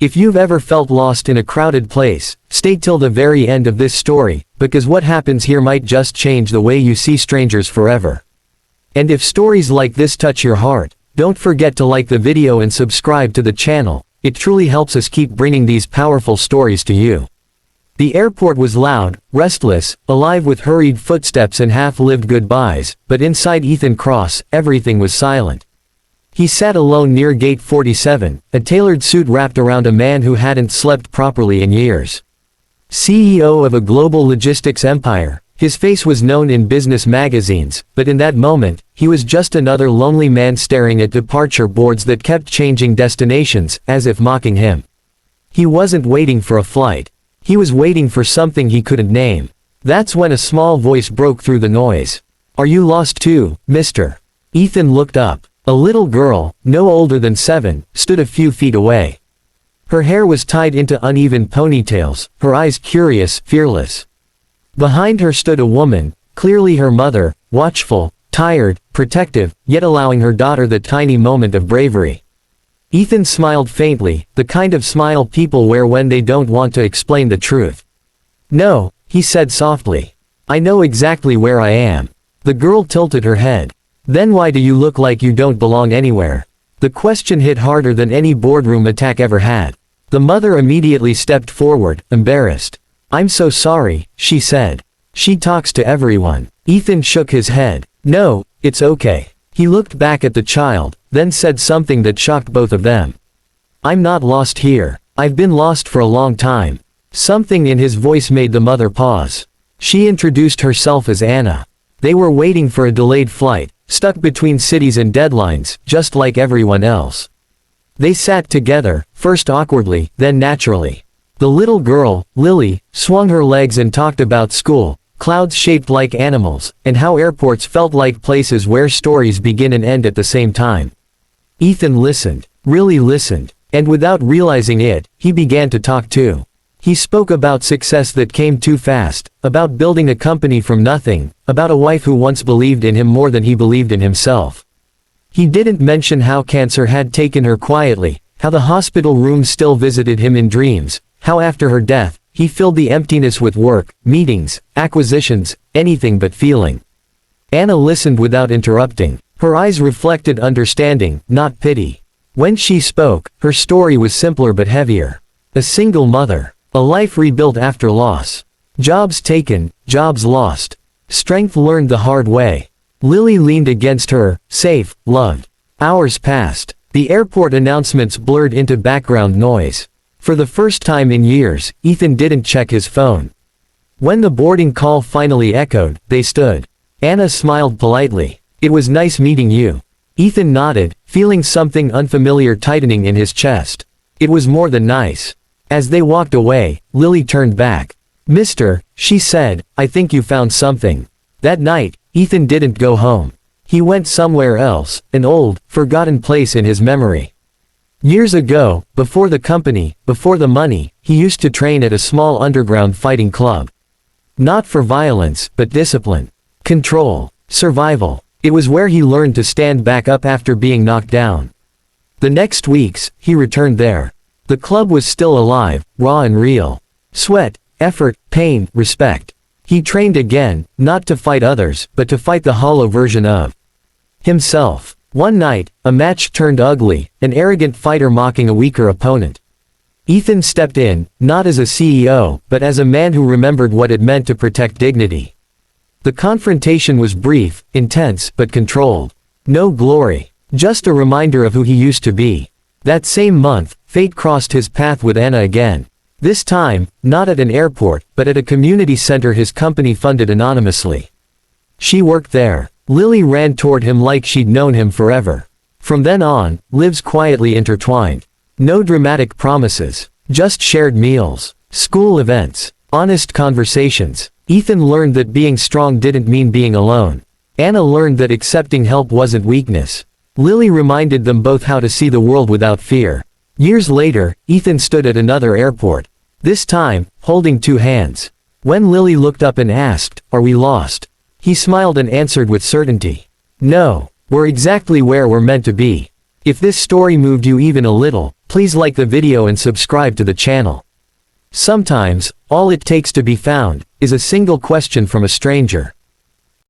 If you've ever felt lost in a crowded place, stay till the very end of this story, because what happens here might just change the way you see strangers forever. And if stories like this touch your heart, don't forget to like the video and subscribe to the channel. It truly helps us keep bringing these powerful stories to you. The airport was loud, restless, alive with hurried footsteps and half-lived goodbyes, but inside Ethan Cross, everything was silent. He sat alone near gate 47, a tailored suit wrapped around a man who hadn't slept properly in years. CEO of a global logistics empire, his face was known in business magazines, but in that moment, he was just another lonely man staring at departure boards that kept changing destinations, as if mocking him. He wasn't waiting for a flight. He was waiting for something he couldn't name. That's when a small voice broke through the noise. "Are you lost too, mister?" Ethan looked up. A little girl, no older than 7, stood a few feet away. Her hair was tied into uneven ponytails, her eyes curious, fearless. Behind her stood a woman, clearly her mother, watchful, tired, protective, yet allowing her daughter the tiny moment of bravery. Ethan smiled faintly, the kind of smile people wear when they don't want to explain the truth. "No," he said softly. "I know exactly where I am." The girl tilted her head. "Then why do you look like you don't belong anywhere?" The question hit harder than any boardroom attack ever had. The mother immediately stepped forward, embarrassed. "I'm so sorry," she said. "She talks to everyone." Ethan shook his head. "No, it's okay." He looked back at the child, then said something that shocked both of them. "I'm not lost here. I've been lost for a long time." Something in his voice made the mother pause. She introduced herself as Anna. They were waiting for a delayed flight, stuck between cities and deadlines, just like everyone else. They sat together, first awkwardly, then naturally. The little girl, Lily, swung her legs and talked about school, clouds shaped like animals, and how airports felt like places where stories begin and end at the same time. Ethan listened, really listened, and without realizing it, he began to talk too. He spoke about success that came too fast, about building a company from nothing, about a wife who once believed in him more than he believed in himself. He didn't mention how cancer had taken her quietly, how the hospital room still visited him in dreams, how after her death, he filled the emptiness with work, meetings, acquisitions, anything but feeling. Anna listened without interrupting. Her eyes reflected understanding, not pity. When she spoke, her story was simpler but heavier. A single mother. A life rebuilt after loss. Jobs taken, jobs lost. Strength learned the hard way. Lily leaned against her, safe, loved. Hours passed. The airport announcements blurred into background noise. For the first time in years, Ethan didn't check his phone. When the boarding call finally echoed, they stood. Anna smiled politely. "It was nice meeting you." Ethan nodded, feeling something unfamiliar tightening in his chest. It was more than nice. As they walked away, Lily turned back. "Mister," she said, "I think you found something." That night, Ethan didn't go home. He went somewhere else, an old, forgotten place in his memory. Years ago, before the company, before the money, he used to train at a small underground fighting club. Not for violence, but discipline. Control. Survival. It was where he learned to stand back up after being knocked down. The next weeks, he returned there. The club was still alive, raw and real. Sweat, effort, pain, respect. He trained again, not to fight others, but to fight the hollow version of himself. One night, a match turned ugly, an arrogant fighter mocking a weaker opponent. Ethan stepped in, not as a CEO, but as a man who remembered what it meant to protect dignity. The confrontation was brief, intense, but controlled. No glory. Just a reminder of who he used to be. That same month, fate crossed his path with Anna again. This time, not at an airport, but at a community center his company funded anonymously. She worked there. Lily ran toward him like she'd known him forever. From then on, lives quietly intertwined. No dramatic promises. Just shared meals. School events. Honest conversations. Ethan learned that being strong didn't mean being alone. Anna learned that accepting help wasn't weakness. Lily reminded them both how to see the world without fear. Years later, Ethan stood at another airport. This time, holding two hands. When Lily looked up and asked, "Are we lost?" he smiled and answered with certainty. "No, we're exactly where we're meant to be." If this story moved you even a little, please like the video and subscribe to the channel. Sometimes, all it takes to be found is a single question from a stranger.